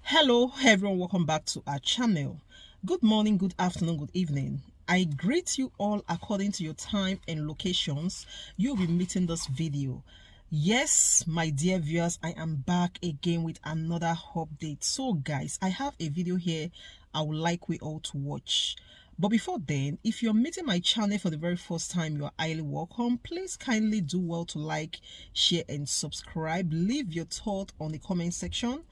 Hello everyone, welcome back to our channel. Good morning, good afternoon, good evening. I greet you all according to your time and locations you'll be meeting this video. Yes, my dear viewers, I am back again with another update. So guys, I have a video here I would like we all to watch. But before then, if you're meeting my channel for the very first time, you're highly welcome. Please kindly do well to like, share and subscribe. Leave your thought on the comment section.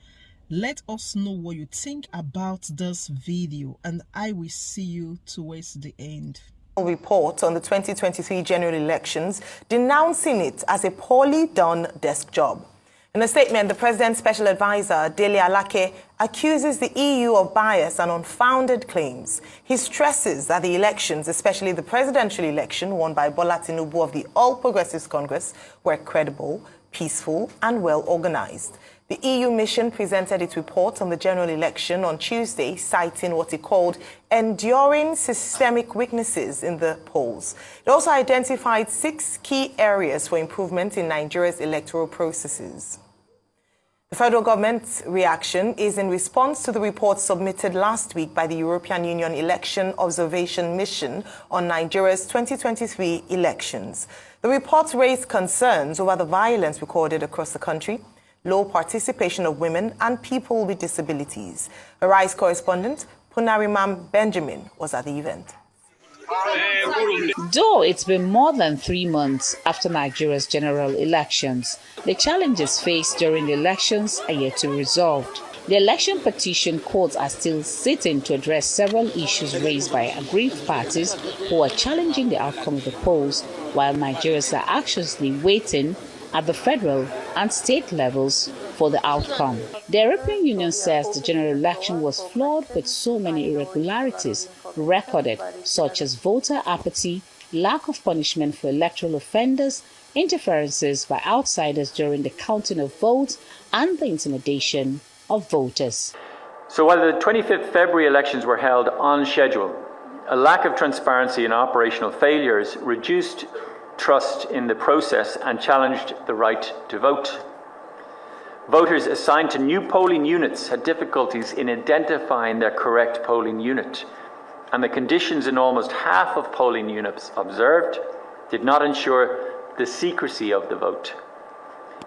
Let us know what you think about this video, and I will see you towards the end. Report on the 2023 general elections, denouncing it as a poorly done desk job. In a statement, the President's Special Advisor, Dele Alake, accuses the EU of bias and unfounded claims. He stresses that the elections, especially the presidential election won by Bola Tinubu of the All Progressives Congress, were credible, peaceful and well organized. The EU mission presented its report on the general election on Tuesday, citing what it called enduring systemic weaknesses in the polls. It also identified 6 key areas for improvement in Nigeria's electoral processes. The federal government's reaction is in response to the report submitted last week by the European Union Election Observation Mission on Nigeria's 2023 elections. The report raised concerns over the violence recorded across the country, low participation of women and people with disabilities. Arise correspondent Punarimam Benjamin was at the event. Though it's been more than 3 months after Nigeria's general elections, the challenges faced during the elections are yet to be resolved. The election petition courts are still sitting to address several issues raised by aggrieved parties who are challenging the outcome of the polls, while Nigerians are anxiously waiting at the federal and state levels for the outcome. The European Union says the general election was flawed with so many irregularities recorded, such as voter apathy, lack of punishment for electoral offenders, interferences by outsiders during the counting of votes, and the intimidation of voters. So while the 25th February elections were held on schedule, a lack of transparency and operational failures reduced trust in the process and challenged the right to vote. Voters assigned to new polling units had difficulties in identifying their correct polling unit, and the conditions in almost half of polling units observed did not ensure the secrecy of the vote.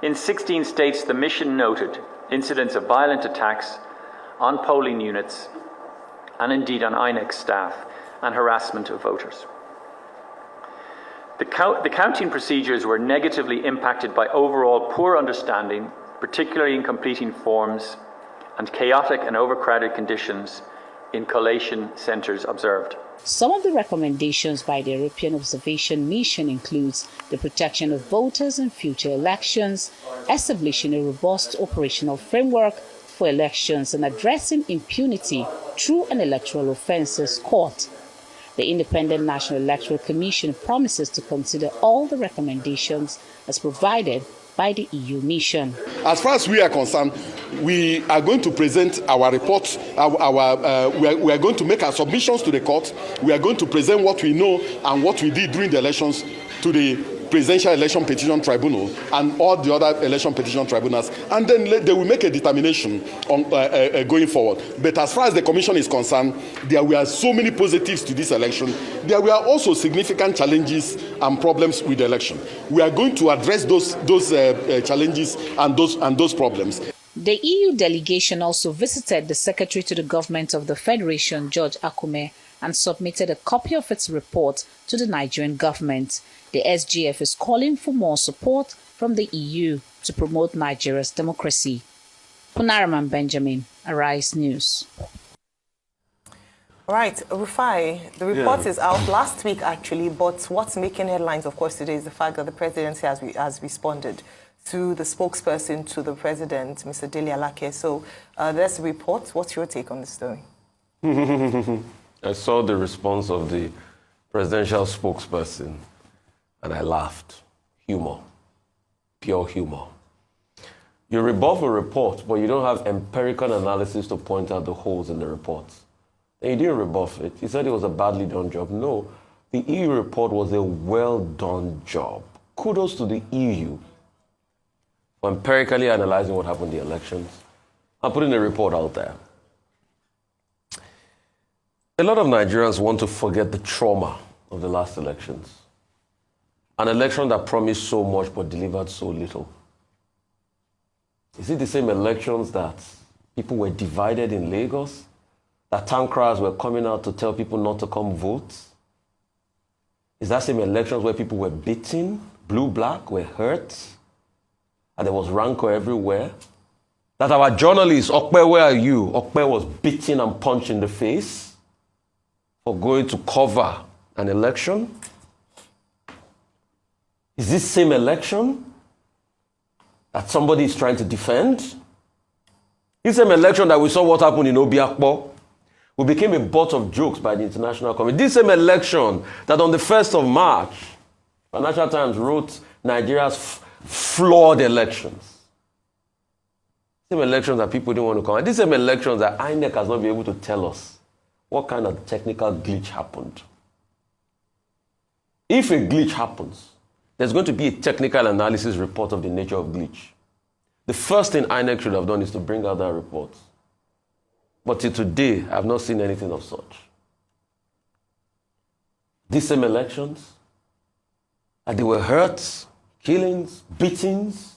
In 16 states, the mission noted incidents of violent attacks on polling units and indeed on INEC staff and harassment of voters. The counting procedures were negatively impacted by overall poor understanding, particularly in completing forms, and chaotic and overcrowded conditions in collation centres observed. Some of the recommendations by the European Observation Mission includes the protection of voters in future elections, establishing a robust operational framework for elections, and addressing impunity through an electoral offences court. The Independent National Electoral Commission promises to consider all the recommendations as provided by the EU mission. As far as we are concerned, we are going to present our reports. We are going to make our submissions to the court. We are going to present what we know and what we did during the elections to the Presidential Election Petition Tribunal and all the other election petition tribunals, and then they will make a determination on going forward. But as far as the Commission is concerned, there were so many positives to this election. There were also significant challenges and problems with the election. We are going to address those challenges and those problems. The EU delegation also visited the Secretary to the Government of the Federation, George Akume, and submitted a copy of its report to the Nigerian government. The SGF is calling for more support from the EU to promote Nigeria's democracy. Punaraman Benjamin, Arise News. All right, Rufai, the report is out last week actually, but what's making headlines, of course, today is the fact that the presidency has responded to the spokesperson to the president, Mr. Dele Alake. So there's the report. What's your take on the story? I saw the response of the presidential spokesperson and I laughed. Humor. Pure humor. You rebuff a report, but you don't have empirical analysis to point out the holes in the report. And you didn't rebuff it. You said it was a badly done job. No, the EU report was a well-done job. Kudos to the EU for empirically analyzing what happened in the elections, I'm putting a report out there. A lot of Nigerians want to forget the trauma of the last elections. An election that promised so much but delivered so little. Is it the same elections that people were divided in Lagos? That town criers were coming out to tell people not to come vote? Is that same elections where people were beaten, blue, black, were hurt, and there was rancor everywhere? That our journalists, Okpe, where are you? Okpe was beaten and punched in the face for going to cover an election? Is this same election that somebody is trying to defend? This same election that we saw what happened in Obiakpo, we became a butt of jokes by the international community. This same election that on the 1st of March, Financial Times wrote Nigeria's flawed elections. Same elections that people didn't want to come. And these same elections that INEC has not been able to tell us what kind of technical glitch happened. If a glitch happens, there's going to be a technical analysis report of the nature of glitch. The first thing INEC should have done is to bring out that report. But till today, I have not seen anything of such. These same elections, and there were hurts, killings, beatings.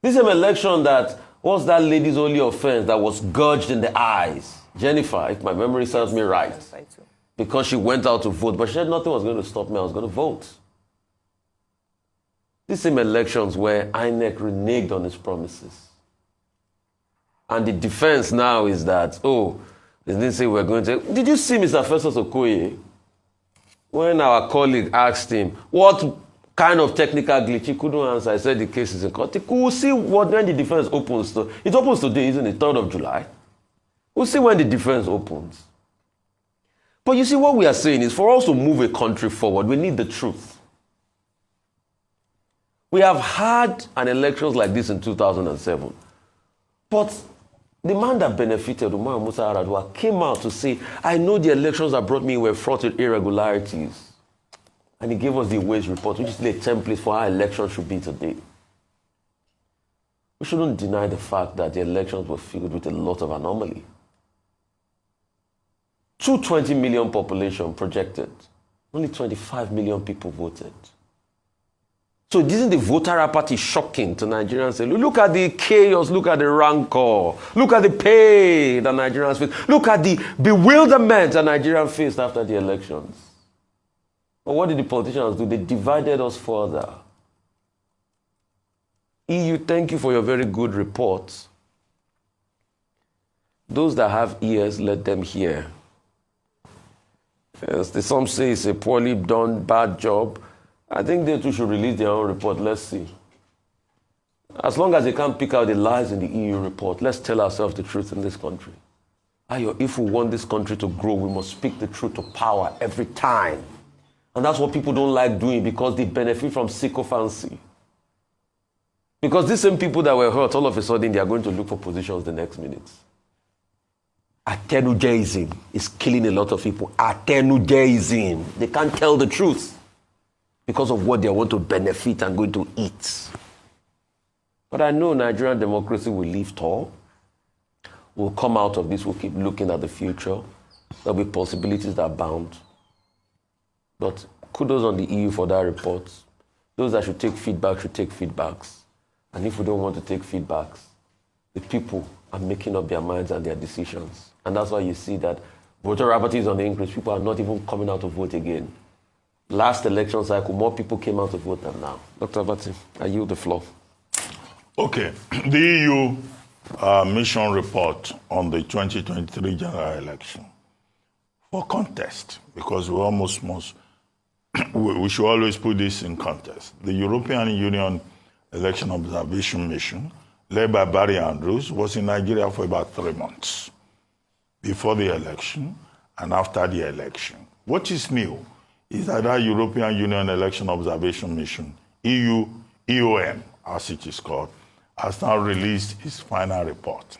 This same election that was that lady's only offense that was gouged in the eyes. Jennifer, if my memory serves me right. Yes, I do. Because she went out to vote, but she said nothing was going to stop me, I was going to vote. These same elections where INEC reneged on its promises. And the defense now is that, they didn't say we're going to... Did you see Mr. Festus Okoye? When our colleague asked him, what kind of technical glitch, he couldn't answer. I said the case is in court. We'll see when the defense opens. It opens today, isn't it? 3rd of July. We'll see when the defense opens. But you see, what we are saying is for us to move a country forward, we need the truth. We have had an elections like this in 2007. But the man that benefited, Umar Musa Yar'Adua, came out to say, I know the elections that brought me were fraught with irregularities. And he gave us the Ways report, which is the template for how elections should be today. We shouldn't deny the fact that the elections were filled with a lot of anomaly. 220 million population projected. Only 25 million people voted. So isn't the voter apathy shocking to Nigerians? Say, look at the chaos, look at the rancor, look at the pain that Nigerians face, look at the bewilderment that Nigerians faced after the elections. But what did the politicians do? They divided us further. EU, thank you for your very good report. Those that have ears, let them hear. Yes, some say it's a poorly done, bad job. I think they too should release their own report. Let's see. As long as they can't pick out the lies in the EU report, let's tell ourselves the truth in this country. If we want this country to grow, we must speak the truth to power every time. And that's what people don't like doing because they benefit from sycophancy. Because these same people that were hurt, all of a sudden, they are going to look for positions the next minute. Atenujeism is killing a lot of people. Atenujeism. They can't tell the truth because of what they want to benefit and going to eat. But I know Nigerian democracy will live tall. We'll come out of this. We'll keep looking at the future. There'll be possibilities that abound. But kudos on the EU for that report. Those that should take feedback should take feedbacks. And if we don't want to take feedbacks, the people are making up their minds and their decisions. And that's why you see that voter apathy is on the increase. People are not even coming out to vote again. Last election cycle, more people came out to vote than now. Dr. Abati, I yield the floor. Okay. The EU mission report on the 2023 general election. For context, because we almost must, we should always put this in context. The European Union Election Observation Mission, led by Barry Andrews, was in Nigeria for about 3 months before the election and after the election. What is new is that our European Union Election Observation Mission, EUOM, as it is called, has now released its final report.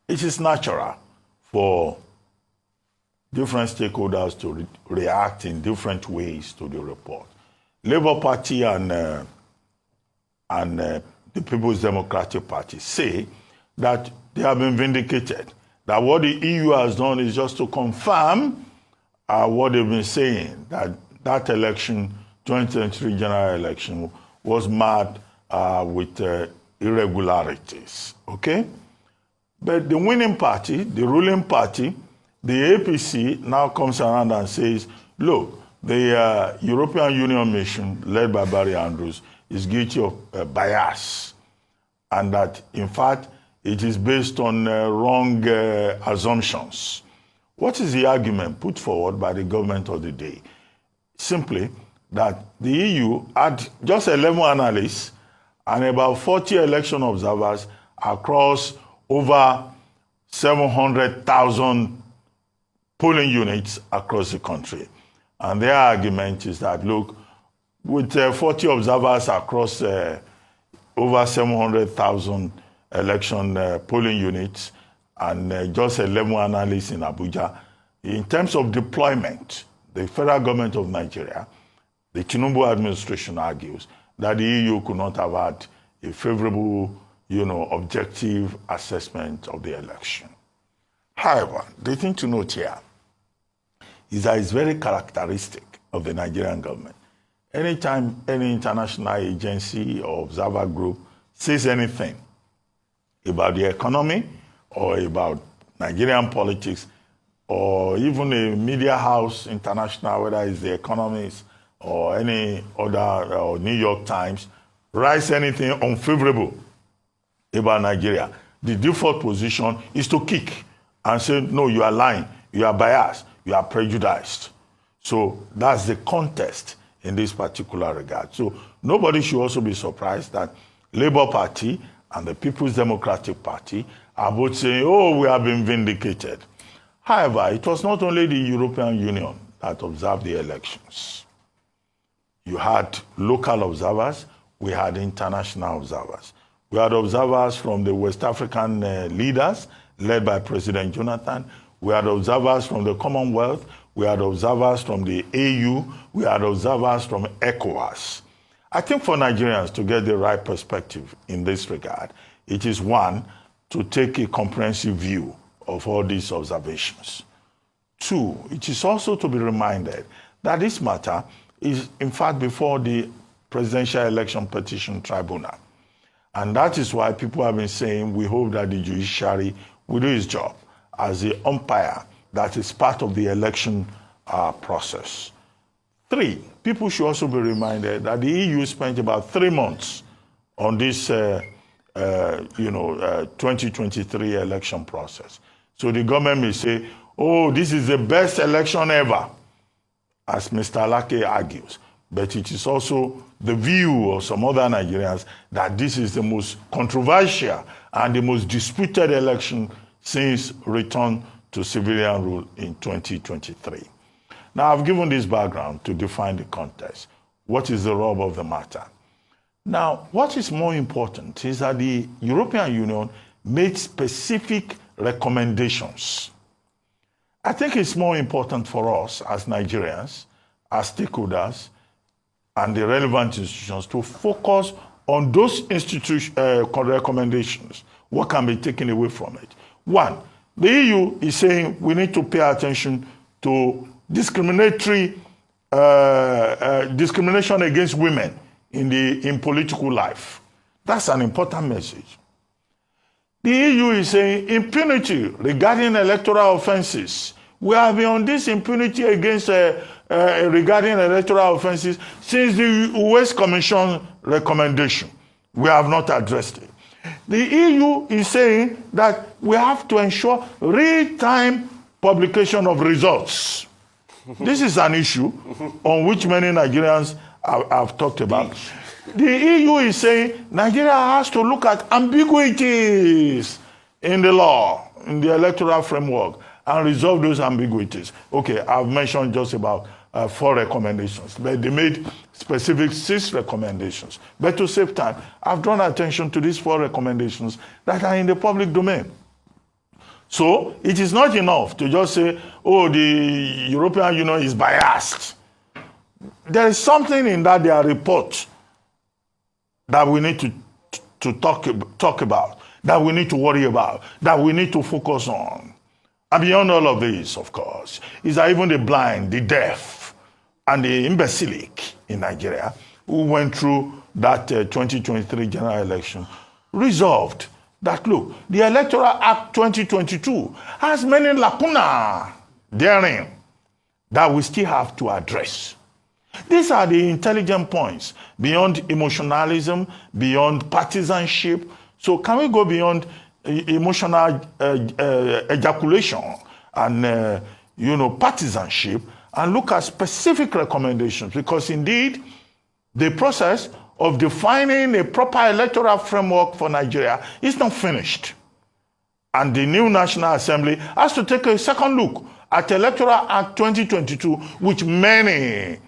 It is natural for different stakeholders to react in different ways to the report. Labour Party and the People's Democratic Party say that they have been vindicated. That what the EU has done is just to confirm what they've been saying, that that election, 2023 general election, was marred with irregularities, okay? But the winning party, the ruling party, the APC now comes around and says, look, the European Union mission led by Barry Andrews is guilty of bias, and that, in fact, it is based on wrong assumptions. What is the argument put forward by the government of the day? Simply that the EU had just 11 analysts and about 40 election observers across over 700,000 polling units across the country. And their argument is that, look, with 40 observers across over 700,000 election polling units and just 11 analysts in Abuja, in terms of deployment, the federal government of Nigeria, the Tinubu administration argues that the EU could not have had a favorable, objective assessment of the election. However, the thing to note here is that it's very characteristic of the Nigerian government. Anytime any international agency or observer group says anything about the economy or about Nigerian politics, or even a media house international, whether it's The Economist or any other, or New York Times, writes anything unfavorable about Nigeria, the default position is to kick and say, no, you are lying, you are biased, you are prejudiced. So that's the context in this particular regard. So nobody should also be surprised that Labour Party and the People's Democratic Party are both saying, oh, we have been vindicated. However, it was not only the European Union that observed the elections. You had local observers, we had international observers. We had observers from the West African leaders, led by President Jonathan. We had observers from the Commonwealth. We had observers from the AU. We had observers from ECOWAS. I think for Nigerians to get the right perspective in this regard, it is one, to take a comprehensive view of all these observations. Two, it is also to be reminded that this matter is, in fact, before the Presidential Election Petition Tribunal. And that is why people have been saying we hope that the judiciary will do its job as the umpire that is part of the election process. Three, people should also be reminded that the EU spent about 3 months on this 2023 election process. So the government may say, oh, this is the best election ever, as Mr. Alake argues. But it is also the view of some other Nigerians that this is the most controversial and the most disputed election since return to civilian rule in 2023. Now, I've given this background to define the context. What is the rub of the matter? Now, what is more important is that the European Union made specific recommendations. I think it's more important for us as Nigerians, as stakeholders, and the relevant institutions to focus on those recommendations. What can be taken away from it? One, the EU is saying we need to pay attention to discrimination against women in political life. That's an important message. The EU is saying impunity regarding electoral offenses. We have been on this impunity against regarding electoral offenses since the West Commission recommendation. We have not addressed it. The EU is saying that we have to ensure real-time publication of results. This is an issue on which many Nigerians have talked about. The EU is saying Nigeria has to look at ambiguities in the law, in the electoral framework, and resolve those ambiguities. Okay, I've mentioned just about 4 recommendations, but they made specific 6 recommendations. But to save time, I've drawn attention to these 4 recommendations that are in the public domain. So it is not enough to just say, oh, the European Union is biased. There is something in their report that we need to talk about. that we need to worry about, that we need to focus on. And beyond all of this, of course, is that even the blind, the deaf, and the imbecilic in Nigeria who went through that 2023 general election resolved that, look, the Electoral Act 2022 has many lacuna therein that we still have to address. These are the intelligent points, beyond emotionalism, beyond partisanship. So can we go beyond emotional ejaculation and partisanship and look at specific recommendations? Because indeed, the process of defining a proper electoral framework for Nigeria is not finished. And the new National Assembly has to take a second look at Electoral Act 2022, which many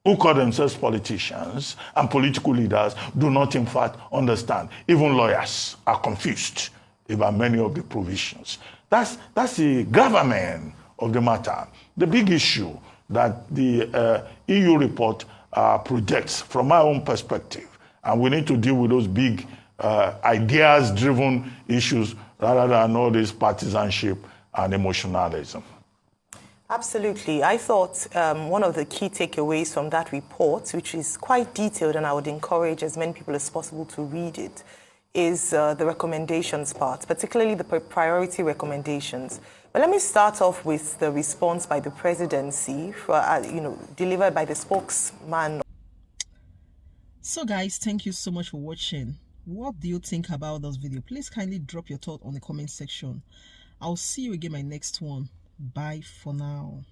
who call themselves politicians and political leaders do not in fact understand. Even lawyers are confused about many of the provisions. That's the gravamen of the matter. The big issue that the EU report projects from my own perspective, and we need to deal with those big ideas-driven issues rather than all this partisanship and emotionalism. Absolutely. I thought one of the key takeaways from that report, which is quite detailed, and I would encourage as many people as possible to read it, is the recommendations part, particularly the priority recommendations. But let me start off with the response by the presidency, delivered by the spokesman. So guys, thank you so much for watching. What do you think about this video? Please kindly drop your thought on the comment section. I'll see you again in my next one. Bye for now.